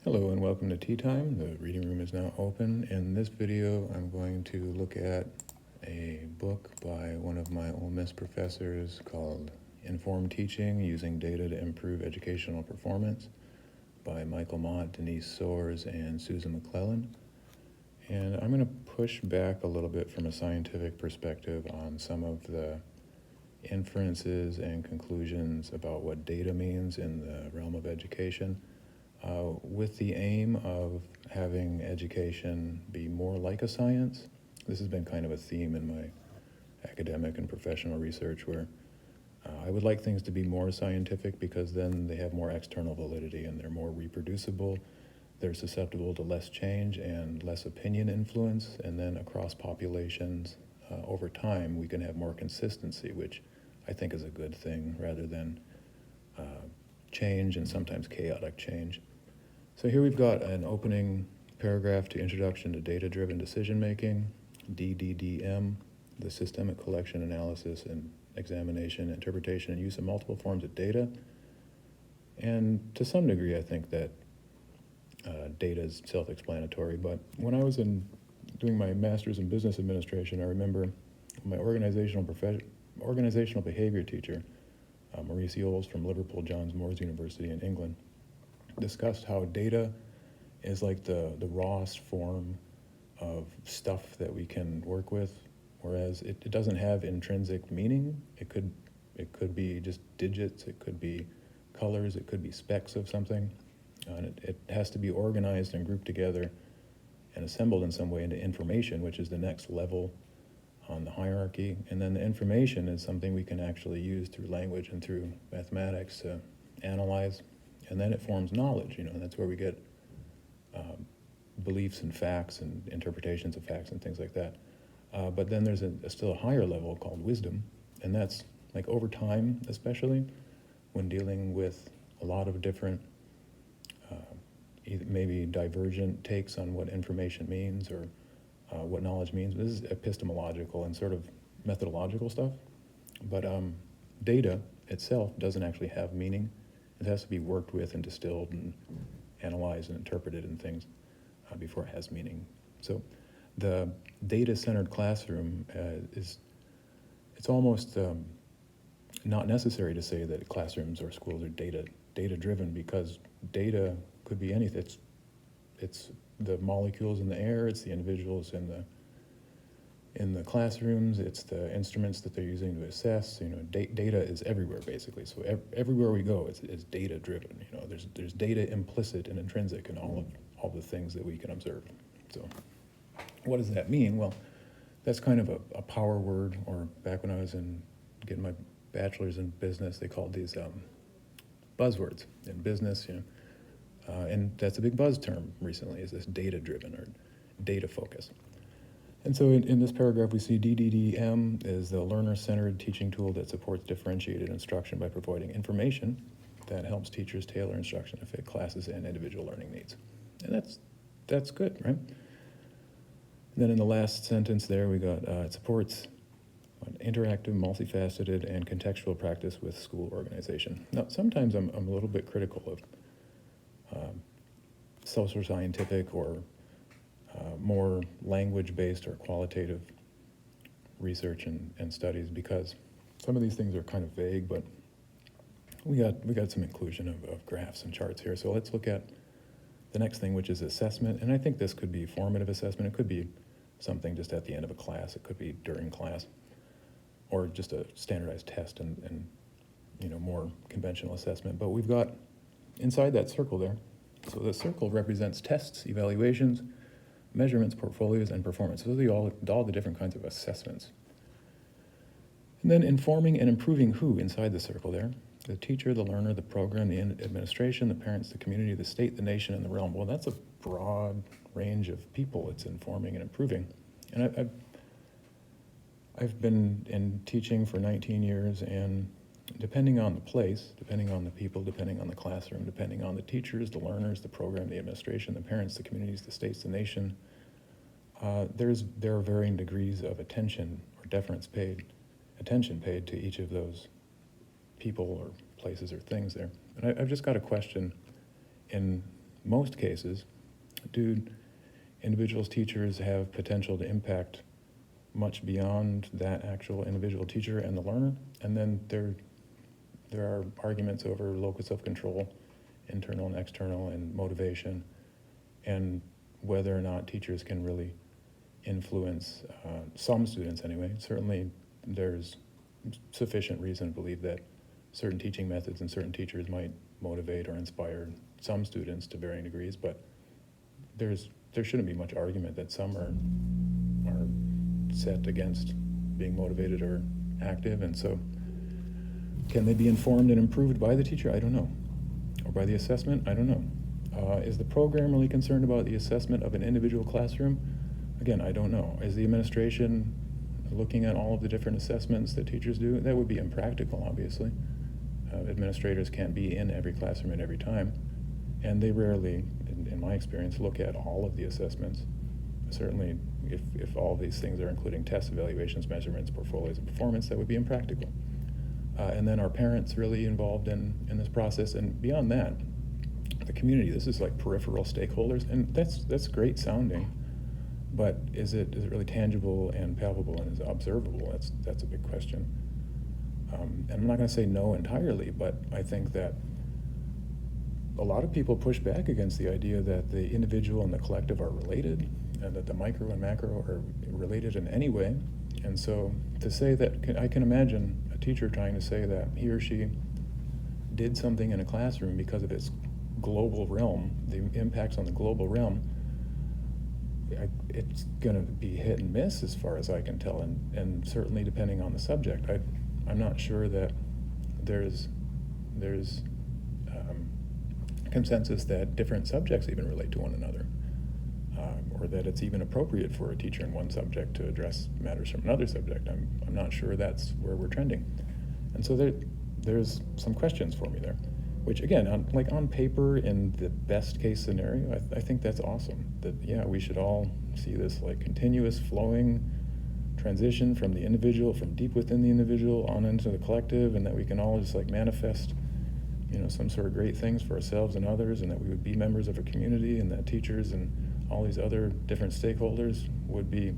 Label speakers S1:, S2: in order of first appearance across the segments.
S1: Hello and welcome to Tea Time. The reading room is now open. In this video, I'm going to look at a book by one of my Ole Miss professors called Informed Teaching Using Data to Improve Educational Performance by Michael Mott, Denise Soares, and Susan McClellan. And I'm going to push back a little bit from a scientific perspective on some of the inferences and conclusions about what data means in the realm of education. With the aim of having education be more like a science. This has been kind of a theme in my academic and professional research where I would like things to be more scientific because then they have more external validity and they're more reproducible. They're susceptible to less change and less opinion influence, and then across populations over time we can have more consistency, which I think is a good thing rather than change and sometimes chaotic change. So here we've got an opening paragraph to Introduction to Data-Driven Decision-Making, DDDM, the systemic collection, analysis, and examination, interpretation, and use of multiple forms of data. And to some degree, I think that data is self-explanatory, but when I was doing my master's in business administration, I remember my organizational behavior teacher, Maurice Yoles from Liverpool Johns Moores University in England, discussed how data is like the rawest form of stuff that we can work with, whereas it doesn't have intrinsic meaning. It could be just digits, it could be colors, it could be specks of something, and it has to be organized and grouped together and assembled in some way into information, which is the next level on the hierarchy. And then the information is something we can actually use through language and through mathematics to analyze. And then it forms knowledge, and that's where we get beliefs and facts and interpretations of facts and things like that. But then there's still a higher level called wisdom, and that's like over time, especially when dealing with a lot of different, maybe divergent takes on what information means or what knowledge means. This is epistemological and sort of methodological stuff, but data itself doesn't actually have meaning. It has to be worked with and distilled and analyzed and interpreted and things before it has meaning. So the data-centered classroom it's almost not necessary to say that classrooms or schools are data-driven, because data could be anything. It's the molecules in the air, it's the individuals in the classrooms, it's the instruments that they're using to assess. Data is everywhere basically. So everywhere we go, it's data driven. There's data implicit and intrinsic in all the things that we can observe. So what does that mean? Well, that's kind of a power word, or back when I was getting my bachelor's in business, they called these buzzwords in business, and that's a big buzz term recently, is this data driven or data focus. And so in this paragraph, we see DDDM is the learner-centered teaching tool that supports differentiated instruction by providing information that helps teachers tailor instruction to fit classes and individual learning needs. And that's good, right? And then in the last sentence there, we got it supports an interactive, multifaceted, and contextual practice with school organization. Now, sometimes I'm a little bit critical of social scientific or more language-based or qualitative research and studies, because some of these things are kind of vague, but we got some inclusion of graphs and charts here. So let's look at the next thing, which is assessment. And I think this could be formative assessment. It could be something just at the end of a class. It could be during class, or just a standardized test and more conventional assessment. But we've got inside that circle there. So the circle represents tests, evaluations, measurements, portfolios, and performance. So those are all the different kinds of assessments. And then informing and improving who inside the circle there? The teacher, the learner, the program, the administration, the parents, the community, the state, the nation, and the realm. Well, that's a broad range of people it's informing and improving. And I've been in teaching for 19 years, and depending on the place, depending on the people, depending on the classroom, depending on the teachers, the learners, the program, the administration, the parents, the communities, the states, the nation, there are varying degrees of attention paid to each of those people or places or things there. And I've just got a question in most cases, do individuals teachers have potential to impact much beyond that actual individual teacher and the learner? And then there are arguments over locus of control, internal and external, and motivation, and whether or not teachers can really influence some students anyway. Certainly there's sufficient reason to believe that certain teaching methods and certain teachers might motivate or inspire some students to varying degrees, but there shouldn't be much argument that some are set against being motivated or active. And so can they be informed and improved by the teacher? I don't know. Or by the assessment? I don't know. Is the program really concerned about the assessment of an individual classroom? Again, I don't know. Is the administration looking at all of the different assessments that teachers do? That would be impractical, obviously. Administrators can't be in every classroom at every time, and they rarely, in my experience, look at all of the assessments. Certainly, if all of these things are including tests, evaluations, measurements, portfolios, and performance, that would be impractical. And then are parents really involved in this process? And beyond that, the community, this is like peripheral stakeholders, and that's great sounding, but is it really tangible and palpable and is it observable? That's a big question. And I'm not going to say no entirely, but I think that a lot of people push back against the idea that the individual and the collective are related, and that the micro and macro are related in any way. And so to say that, I can imagine a teacher trying to say that he or she did something in a classroom because of its global realm, the impacts on the global realm. It's going to be hit and miss as far as I can tell, and certainly depending on the subject. I'm not sure that there's consensus that different subjects even relate to one another, or that it's even appropriate for a teacher in one subject to address matters from another subject. I'm not sure that's where we're trending. And so there's some questions for me there, which again, on paper, in the best case scenario, I think that's awesome. That, yeah, we should all see this like continuous flowing transition from the individual, from deep within the individual on into the collective, and that we can all just like manifest, some sort of great things for ourselves and others, and that we would be members of a community, and that teachers and all these other different stakeholders would be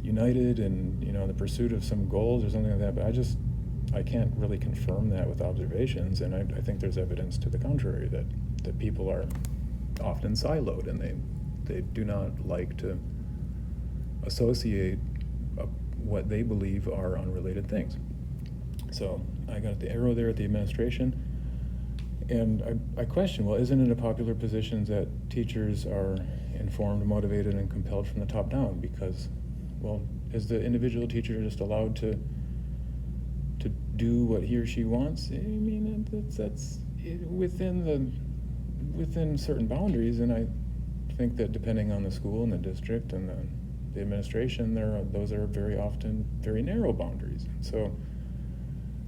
S1: united in, the pursuit of some goals or something like that. But I can't really confirm that with observations, and I think there's evidence to the contrary, that people are often siloed, and they do not like to associate what they believe are unrelated things. So I got the arrow there at the administration, and I question, well, isn't it a popular position that teachers are informed, motivated, and compelled from the top down? Because, well, is the individual teacher just allowed to do what he or she wants? I mean, that's within certain boundaries, and I think that depending on the school and the district and the administration, those are very often very narrow boundaries. So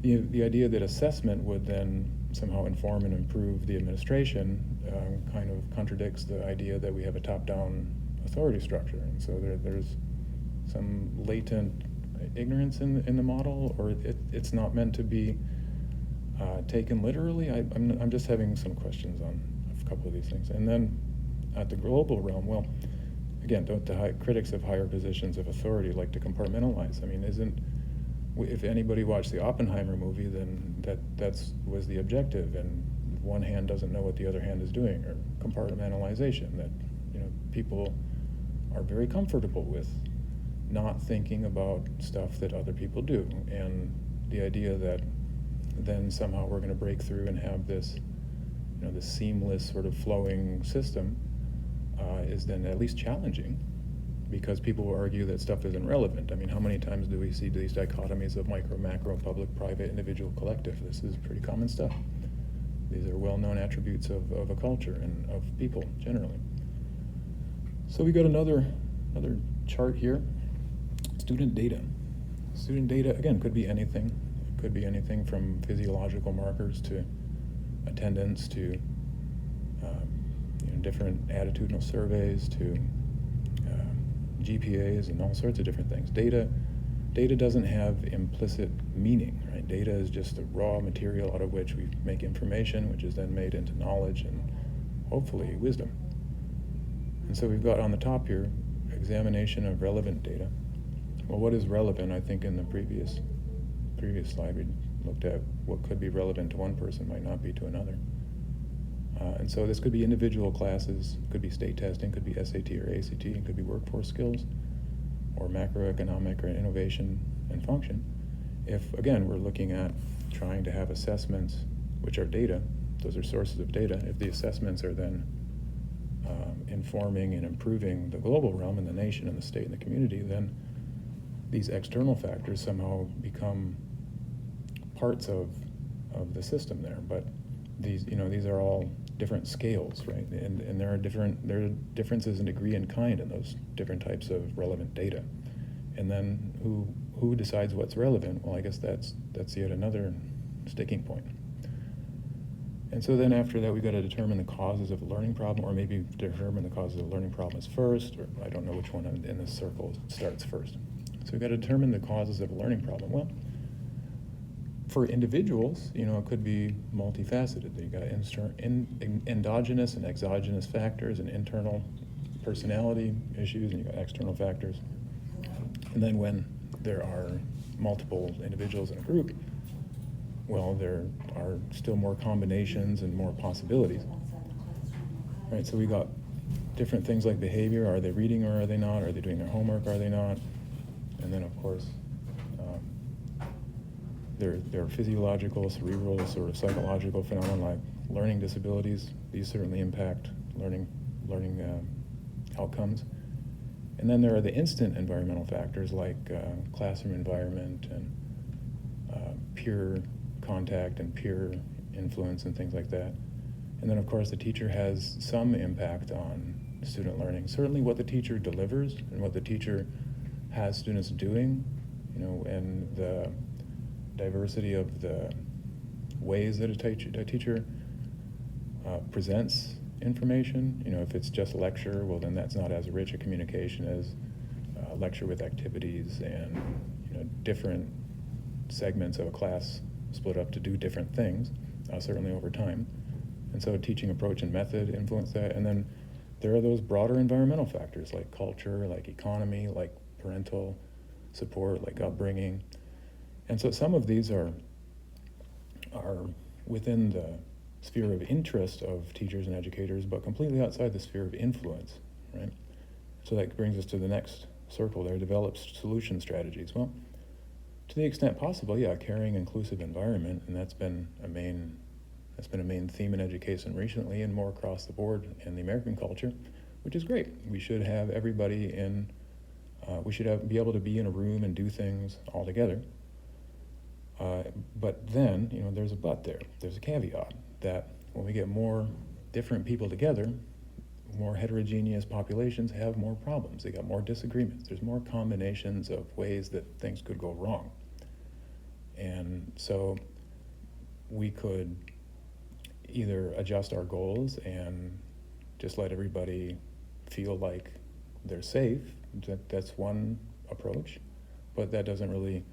S1: the idea that assessment would then somehow inform and improve the administration kind of contradicts the idea that we have a top-down authority structure. And so there's some latent ignorance in the model, or it's not meant to be taken literally. I'm just having some questions on a couple of these things. And then at the global realm, well, again, don't the critics of higher positions of authority like to compartmentalize? I mean, if anybody watched the Oppenheimer movie, then that was the objective, and one hand doesn't know what the other hand is doing, or compartmentalization, that people are very comfortable with not thinking about stuff that other people do, and the idea that then somehow we're going to break through and have this this seamless sort of flowing system is then at least challenging, because people will argue that stuff isn't relevant. I mean, how many times do we see these dichotomies of micro, macro, public, private, individual, collective? This is pretty common stuff. These are well-known attributes of a culture and of people generally. So we got another chart here. Student data. Student data, again, could be anything. It could be anything from physiological markers to attendance to different attitudinal surveys to GPAs and all sorts of different things. Data doesn't have implicit meaning, right? Data is just the raw material out of which we make information, which is then made into knowledge and hopefully, wisdom. And so we've got on the top here, examination of relevant data. Well, what is relevant? I think in the previous slide we looked at what could be relevant to one person might not be to another. And so this could be individual classes, could be state testing, could be SAT or ACT, it could be workforce skills, or macroeconomic or innovation and function. If, again, we're looking at trying to have assessments, which are data, those are sources of data, if the assessments are then informing and improving the global realm and the nation and the state and the community, then these external factors somehow become parts of the system there. But these are all different scales, right? And there are differences in degree and kind in those different types of relevant data. And then who decides what's relevant? Well, I guess that's yet another sticking point. And so then after that, we've got to determine the causes of a learning problem, or maybe determine the causes of a learning problem is first, or I don't know which one in this circle starts first. So we've got to determine the causes of a learning problem. Well, for individuals, it could be multifaceted. You've got endogenous and exogenous factors and internal personality issues, and you've got external factors. And then when there are multiple individuals in a group, well, there are still more combinations and more possibilities. Right, so we got different things like behavior. Are they reading or are they not? Are they doing their homework? Are they not? And then, of course, there are physiological, cerebral, sort of psychological phenomena like learning disabilities. These certainly impact learning outcomes. And then there are the instant environmental factors like classroom environment and peer contact and peer influence and things like that. And then, of course, the teacher has some impact on student learning. Certainly what the teacher delivers and what the teacher has students doing, and the diversity of the ways that a teacher presents information. If it's just lecture, well, then that's not as rich a communication as lecture with activities and different segments of a class split up to do different things, certainly over time. And so teaching approach and method influence that. And then there are those broader environmental factors like culture, like economy, like parental support, like upbringing. And so some of these are within the sphere of interest of teachers and educators, but completely outside the sphere of influence, right? So that brings us to the next circle there, develop solution strategies. Well, to the extent possible, yeah, caring, inclusive environment, and that's been a main theme in education recently and more across the board in the American culture, which is great. We should have everybody be able to be in a room and do things all together. But then, there's a but there. There's a caveat that when we get more different people together, more heterogeneous populations have more problems. They got more disagreements. There's more combinations of ways that things could go wrong. And so we could either adjust our goals and just let everybody feel like they're safe. That's one approach, but that doesn't really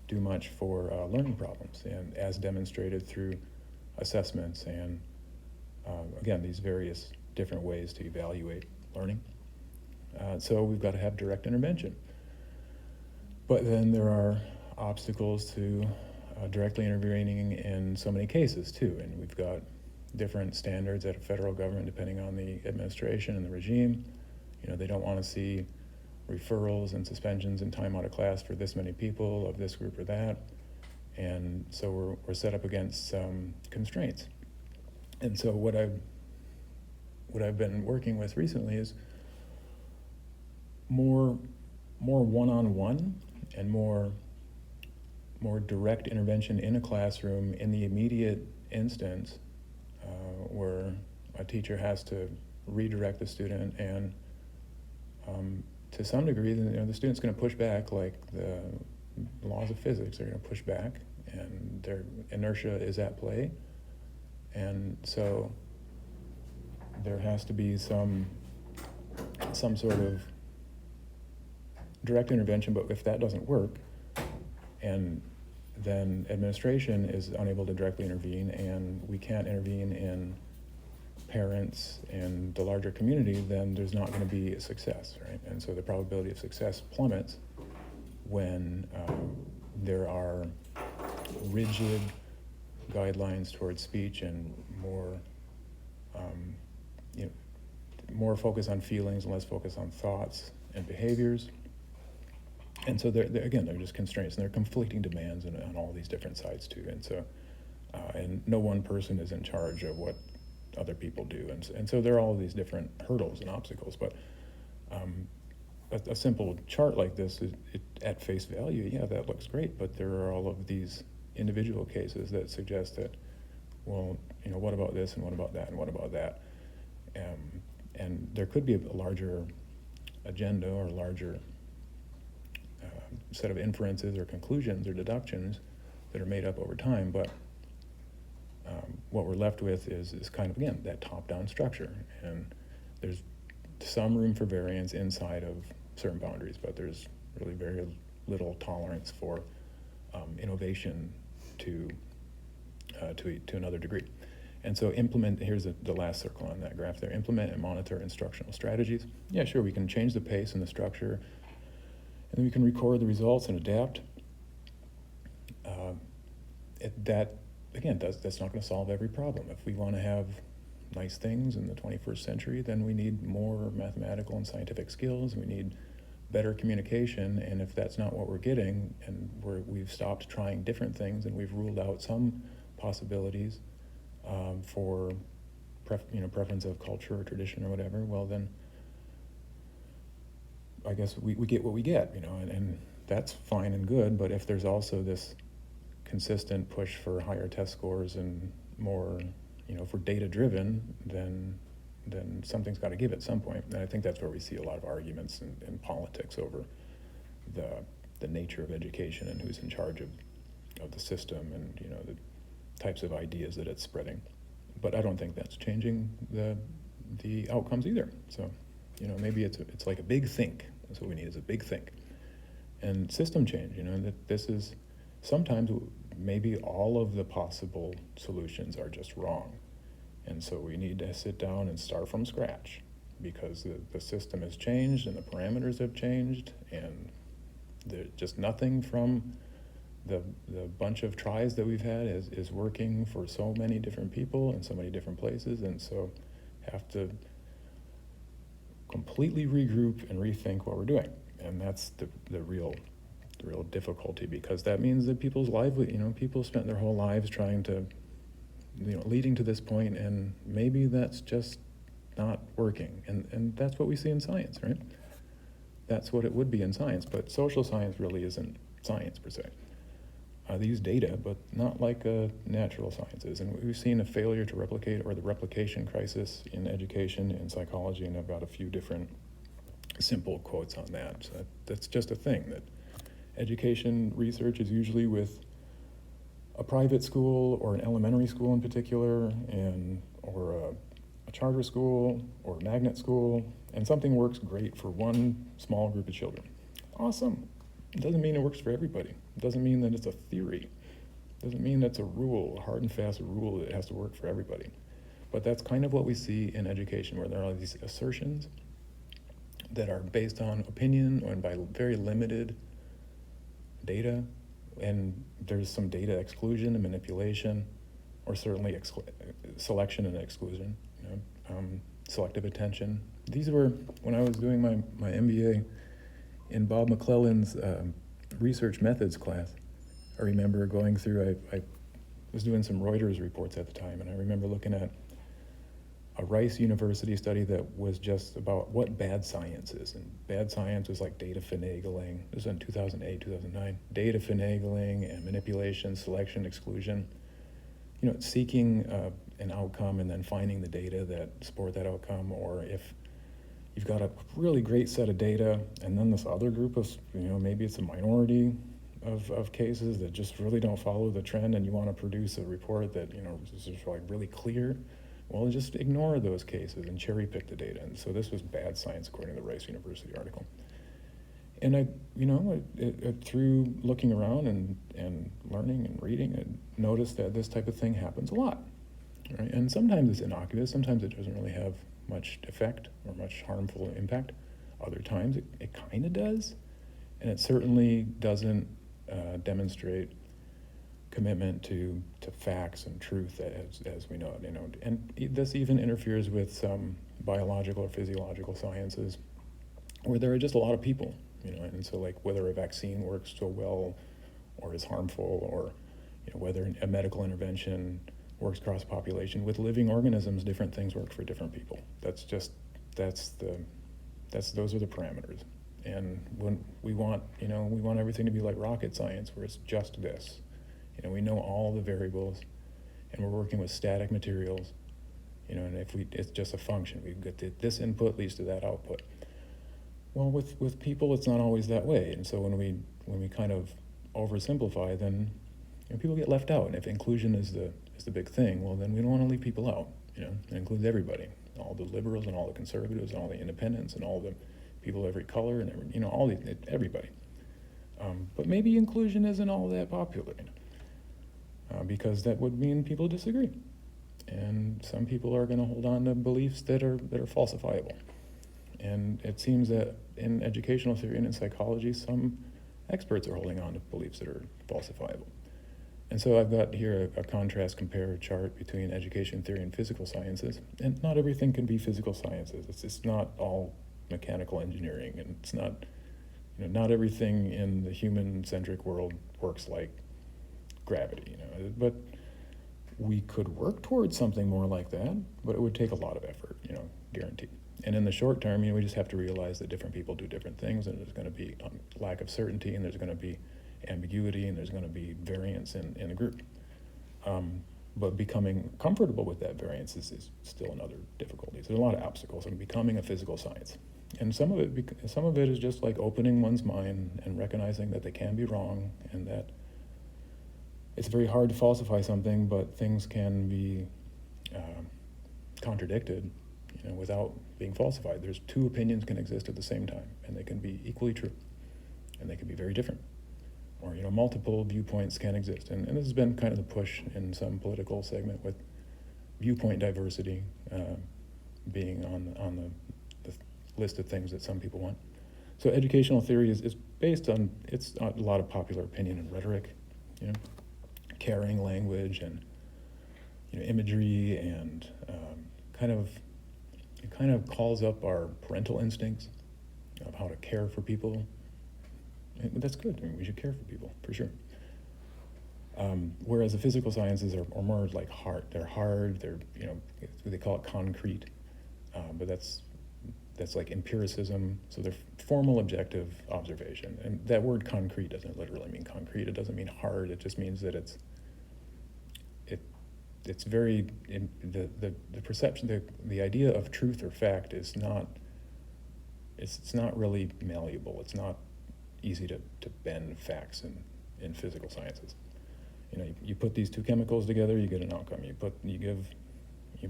S1: do much for learning problems, and as demonstrated through assessments and, again, these various different ways to evaluate learning. So we've got to have direct intervention. But then there are obstacles to directly intervening in so many cases too, and we've got different standards at a federal government depending on the administration and the regime. They don't want to see referrals and suspensions and time out of class for this many people of this group or that, and so we're set up against some constraints. And so what I've been working with recently is more one-on-one and more direct intervention in a classroom in the immediate instance, where a teacher has to redirect the student, and to some degree, the student's going to push back, like the laws of physics. They're going to push back, and their inertia is at play, and so there has to be some sort of direct intervention. But if that doesn't work, and then administration is unable to directly intervene, and we can't intervene in parents and the larger community, then there's not going to be a success, right? And so the probability of success plummets when there are rigid guidelines towards speech and more, more focus on feelings and less focus on thoughts and behaviors. And so again, they're just constraints, and they're conflicting demands on all these different sides too. And so, and no one person is in charge of what other people do. And so there are all these different hurdles and obstacles. But a simple chart like this, at face value, yeah, that looks great. But there are all of these individual cases that suggest that, well, what about this, and what about that, and what about that? And there could be a larger agenda or a larger set of inferences or conclusions or deductions that are made up over time, but what we're left with is kind of, again, that top-down structure, and there's some room for variance inside of certain boundaries, but there's really very little tolerance for innovation to another degree. And so here's the last circle on that graph there, implement and monitor instructional strategies. Yeah, sure, we can change the pace and the structure, and then we can record the results and adapt. That's not going to solve every problem. If we want to have nice things in the 21st century, then we need more mathematical and scientific skills. We need better communication, and if that's not what we're getting, and we've stopped trying different things, and we've ruled out some possibilities for preference of culture or tradition or whatever, well then, I guess we get what we get, and that's fine and good. But if there's also this consistent push for higher test scores and more, for data-driven, then something's got to give at some point. And I think that's where we see a lot of arguments in politics over the nature of education and who's in charge of the system, and the types of ideas that it's spreading. But I don't think that's changing the outcomes either. So, maybe it's like a big think. That's what we need, is a big think. And system change, that this is, sometimes maybe all of the possible solutions are just wrong. And so we need to sit down and start from scratch, because the system has changed and the parameters have changed, and just nothing from the bunch of tries that we've had is working for so many different people in so many different places. And so have to completely regroup and rethink what we're doing. And that's the real difficulty, because that means that people's people spent their whole lives trying to, leading to this point, and maybe that's just not working. And that's what we see in science, right? That's what it would be in science, but social science really isn't science per se. They use data, but not like natural sciences. And we've seen a failure to replicate, or the replication crisis in education and psychology, and I've got a few different simple quotes on that. So that's just a thing, that education research is usually with a private school or an elementary school in particular, or a charter school or a magnet school, and something works great for one small group of children. Awesome. It doesn't mean it works for everybody. It doesn't mean that it's a theory. It doesn't mean that's a rule, a hard and fast rule that it has to work for everybody. But that's kind of what we see in education, where there are these assertions that are based on opinion and by very limited data, and there's some data exclusion and manipulation, or certainly selection and exclusion, selective attention. These were, when I was doing my MBA in Bob McClellan's research methods class, I remember going through, I was doing some Reuters reports at the time, and I remember looking at a Rice University study that was just about what bad science is. And bad science was like data finagling. This was in 2008, 2009. Data finagling and manipulation, selection, exclusion. Seeking an outcome and then finding the data that support that outcome, or if you've got a really great set of data, and then this other group of, maybe it's a minority of cases that just really don't follow the trend, and you want to produce a report that, is just like really clear. Well, just ignore those cases and cherry pick the data. And so this was bad science, according to the Rice University article. And I through looking around and learning and reading, I noticed that this type of thing happens a lot. right? And sometimes it's innocuous, sometimes it doesn't really have much effect or much harmful impact. Other times it kind of does, and it certainly doesn't demonstrate commitment to facts and truth as we know it, and this even interferes with some biological or physiological sciences where there are just a lot of people, and so like whether a vaccine works so well or is harmful, or whether a medical intervention works cross population with living organisms, different things work for different people. Those are the parameters. And when we want everything to be like rocket science, where it's just this. We know all the variables, and we're working with static materials, and it's just a function. We get this input leads to that output. Well, with people, it's not always that way. And so when we kind of oversimplify, then people get left out. And if inclusion is the big thing, well, then we don't want to leave people out. It includes everybody, all the liberals and all the conservatives and all the independents and all the people of every color and everybody. But maybe inclusion isn't all that popular. Because that would mean people disagree, and some people are going to hold on to beliefs that are falsifiable. And it seems that in educational theory and in psychology, some experts are holding on to beliefs that are falsifiable. And so I've got here a contrast compare chart between education theory and physical sciences. And not everything can be physical sciences. It's not all mechanical engineering, and it's not not everything in the human-centric world works like gravity, but we could work towards something more like that, but it would take a lot of effort, guaranteed. And in the short term, we just have to realize that different people do different things, and there's going to be lack of certainty, and there's going to be ambiguity, and there's going to be variance in a group. But becoming comfortable with that variance is still another difficulty. There's a lot of obstacles in becoming a physical science. And some of it is just like opening one's mind and recognizing that they can be wrong, and that it's very hard to falsify something, but things can be contradicted, without being falsified. There's two opinions can exist at the same time, and they can be equally true, and they can be very different. Or multiple viewpoints can exist, and this has been kind of the push in some political segment with viewpoint diversity being on the list of things that some people want. So educational theory is based on it's a lot of popular opinion and rhetoric, carrying language and imagery, and it kind of calls up our parental instincts of how to care for people. And that's good. We should care for people for sure. Whereas the physical sciences are more like hard. They're hard. They're they call it concrete, but that's like empiricism. So they're formal, objective observation. And that word concrete doesn't literally mean concrete. It doesn't mean hard. It just means that it's very the perception, the idea of truth or fact is not. It's not really malleable. It's not easy to bend facts in physical sciences. You put these two chemicals together, you get an outcome.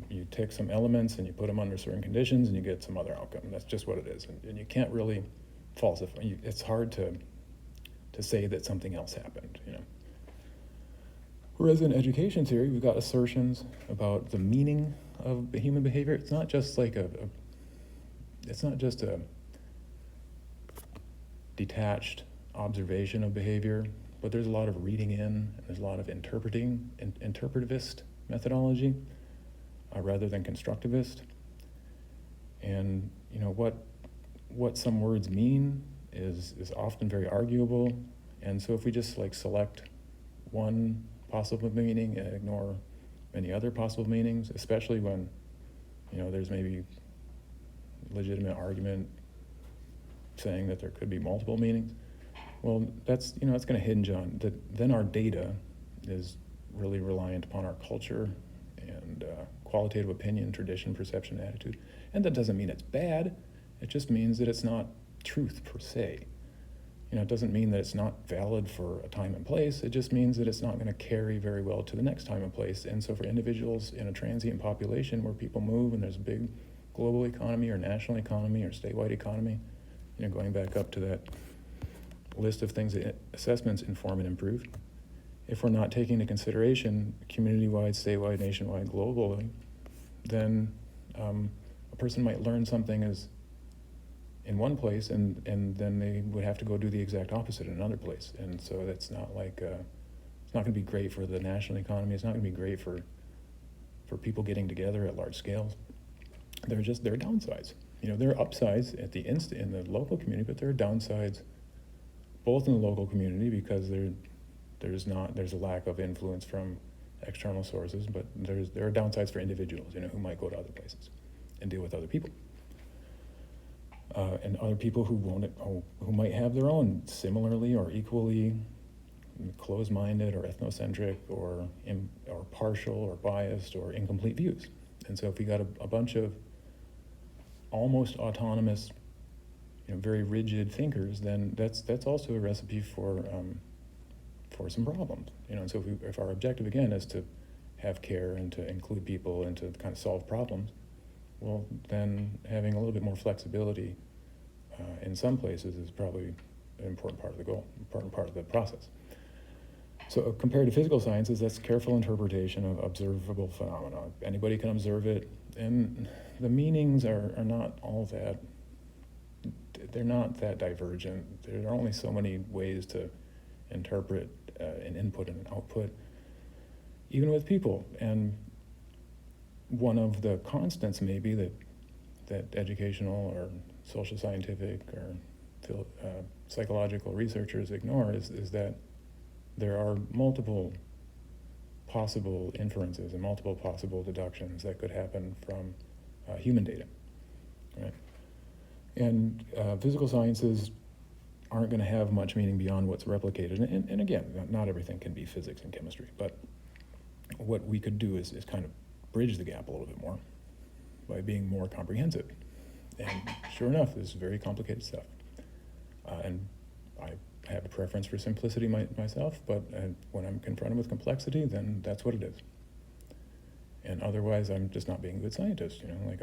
S1: You take some elements and you put them under certain conditions and you get some other outcome. That's just what it is. And you can't really falsify. It's hard to say that something else happened, Whereas in education theory, we've got assertions about the meaning of human behavior. It's not just like it's not just a detached observation of behavior, but there's a lot of reading in, and there's a lot of interpretivist methodology rather than constructivist. And what some words mean is often very arguable. And so if we just select one possible meaning and ignore many other possible meanings, especially when there's maybe legitimate argument saying that there could be multiple meanings, well, that's going to hinge on that. Then our data is really reliant upon our culture and qualitative opinion, tradition, perception, attitude. And that doesn't mean it's bad. It just means that it's not truth per se. It doesn't mean that it's not valid for a time and place. It just means that it's not going to carry very well to the next time and place. And so for individuals in a transient population where people move and there's a big global economy or national economy or statewide economy, going back up to that list of things that assessments inform and improve. if we're not taking into consideration community-wide, statewide, nationwide, globally, then a person might learn something as in one place, and then they would have to go do the exact opposite in another place. And so that's not like, it's not gonna be great for the national economy, it's not gonna be great for people getting together at large scales. There are downsides. You know, there are upsides at the in the local community, but there are downsides both in the local community because there's a lack of influence from external sources, but there are downsides for individuals, you know, who might go to other places and deal with other people. And other people who might have their own similarly or equally closed-minded or ethnocentric or partial or biased or incomplete views. And so if we got a bunch of almost autonomous, you know, very rigid thinkers, then that's also a recipe for some problems. You know, and so if our objective again is to have care and to include people and to kind of solve problems, well, then having a little bit more flexibility in some places is probably an important part of the goal, important part of the process. So compared to physical sciences, that's careful interpretation of observable phenomena. Anybody can observe it, and the meanings are not all that, they're not that divergent. There are only so many ways to interpret an input and an output, even with people. And one of the constants maybe that educational or social scientific or psychological researchers ignore is that there are multiple possible inferences and multiple possible deductions that could happen from human data, right? And physical sciences aren't going to have much meaning beyond what's replicated. And again, not everything can be physics and chemistry, but what we could do is kind of bridge the gap a little bit more by being more comprehensive. And sure enough, this is very complicated stuff. And I have a preference for simplicity myself, but when I'm confronted with complexity, then that's what it is. And otherwise, I'm just not being a good scientist, you know, like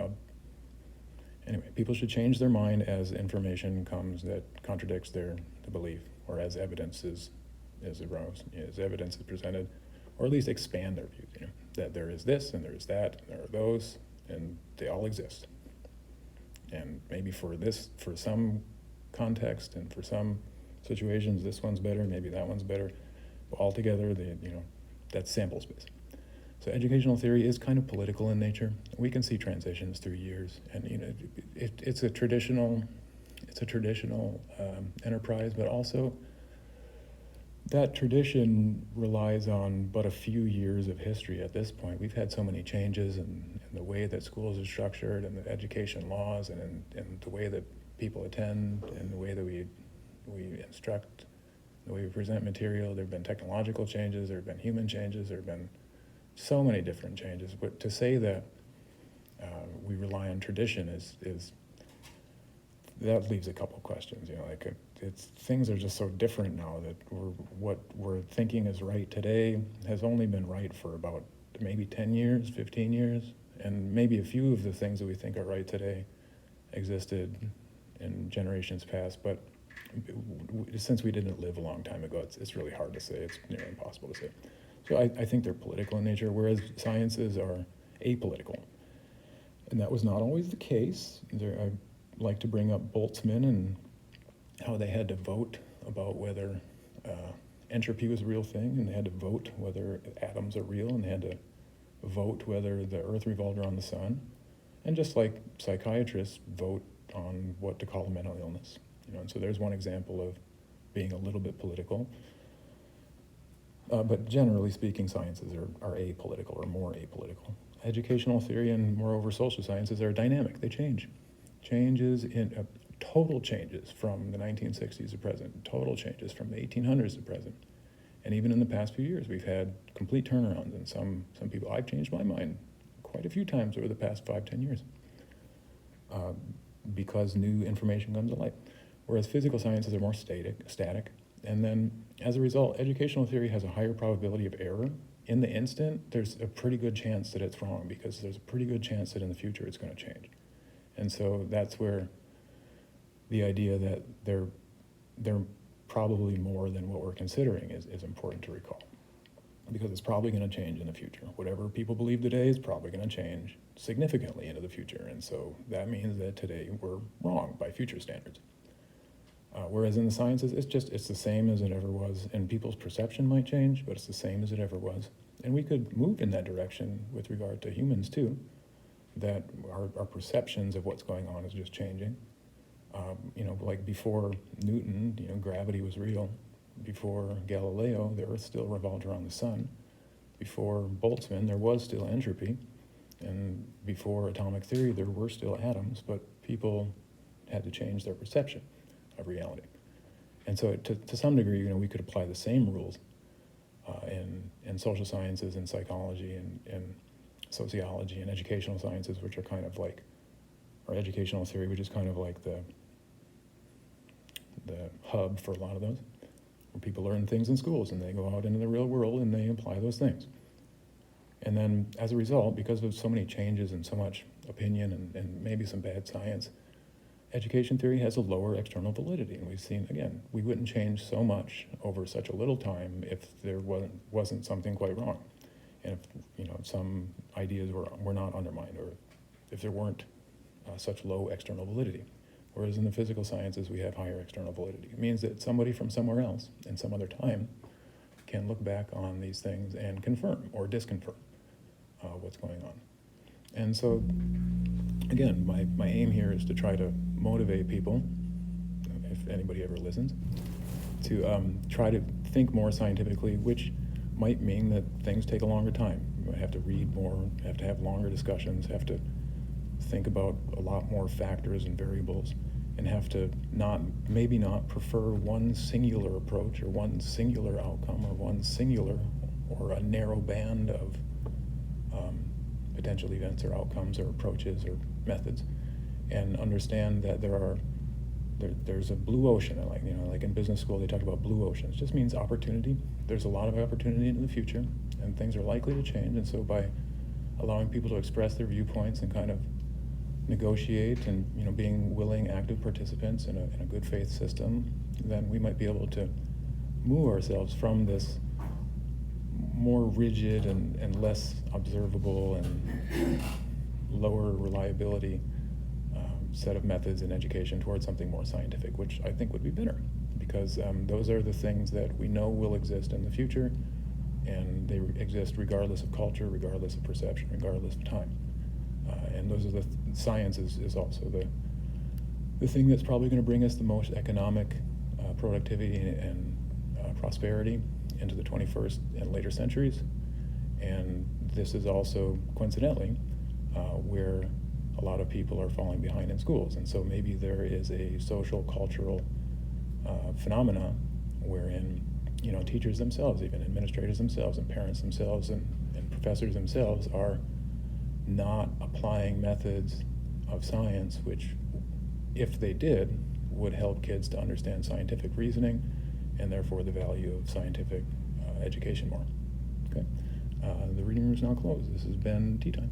S1: anyway, people should change their mind as information comes that contradicts the belief, or as evidence is arose, as evidence is presented, or at least expand their views, you know, that there is this and there is that, and there are those, and they all exist. And maybe for some context and for some situations, this one's better, maybe that one's better. But altogether, that's sample space. So educational theory is kind of political in nature. We can see transitions through years, and you know, it's a traditional enterprise, but also that tradition relies on but a few years of history at this point. We've had so many changes in the way that schools are structured, and the education laws, and in the way that people attend, and the way that we instruct, the way we present material. There have been technological changes, there have been human changes, there have been so many different changes. But to say that we rely on tradition is that leaves a couple questions. You know, like things are just so different now that what we're thinking is right today has only been right for about maybe 10 years, 15 years, and maybe a few of the things that we think are right today existed in generations past. But since we didn't live a long time ago, it's really hard to say. It's nearly impossible to say. So I think they're political in nature, whereas sciences are apolitical. And that was not always the case. I like to bring up Boltzmann and how they had to vote about whether entropy was a real thing, and they had to vote whether atoms are real, and they had to vote whether the Earth revolved around the sun. And just like psychiatrists vote on what to call a mental illness. You know, and so there's one example of being a little bit political. But generally speaking, sciences are apolitical or more apolitical. Educational theory and moreover social sciences are dynamic. They change. Total changes from the 1960s to present, total changes from the 1800s to present. And even in the past few years, we've had complete turnarounds. And some people, I've changed my mind quite a few times over the past 5-10 years because new information comes to light. Whereas physical sciences are more static. And then, as a result, educational theory has a higher probability of error. In the instant, there's a pretty good chance that it's wrong, because there's a pretty good chance that in the future it's going to change. And so that's where the idea that they're probably more than what we're considering is important to recall.
S2: because it's probably going to change in the future. Whatever people believe today is probably going to change significantly into the future, and so that means that today we're wrong by future standards. Whereas in the sciences, it's the same as it ever was, and people's perception might change, but it's the same as it ever was. And we could move in that direction with regard to humans too, that our perceptions of what's going on is just changing. Like before Newton, gravity was real. Before Galileo, the Earth still revolved around the sun. Before Boltzmann, there was still entropy. And before atomic theory, there were still atoms, but people had to change their perception of reality. And so to some degree, we could apply the same rules in social sciences and psychology and sociology and educational sciences, which are kind of like, or educational theory, which is kind of like the hub for a lot of those, where people learn things in schools and they go out into the real world and they apply those things. And then as a result, because of so many changes and so much opinion and maybe some bad science, education theory has a lower external validity. And we've seen, again, we wouldn't change so much over such a little time if there wasn't something quite wrong. And if some ideas were not undermined, or if there weren't such low external validity. Whereas in the physical sciences, we have higher external validity. It means that somebody from somewhere else in some other time can look back on these things and confirm or disconfirm what's going on. And so, again, my aim here is to try to motivate people, if anybody ever listens, to try to think more scientifically, which might mean that things take a longer time. You have to read more, have to have longer discussions, have to think about a lot more factors and variables, and have to maybe not prefer one singular approach or one singular outcome or one singular or a narrow band of potential events or outcomes or approaches or methods, and understand that there's a blue ocean. Like in business school they talk about blue oceans. It just means opportunity. There's a lot of opportunity in the future, and things are likely to change. And so by allowing people to express their viewpoints and kind of negotiate and being willing, active participants in a good faith system, then we might be able to move ourselves from this more rigid and less observable and lower reliability set of methods in education towards something more scientific, which I think would be better, because those are the things that we know will exist in the future, and they exist regardless of culture, regardless of perception, regardless of time. And those are science is also the thing that's probably going to bring us the most economic productivity and prosperity into the 21st and later centuries. And this is also, coincidentally, where a lot of people are falling behind in schools. And so maybe there is a social, cultural phenomena wherein teachers themselves, even administrators themselves and parents themselves and professors themselves are not applying methods of science which, if they did, would help kids to understand scientific reasoning and therefore the value of scientific education more. Okay, the reading room is now closed. This has been Tea Time.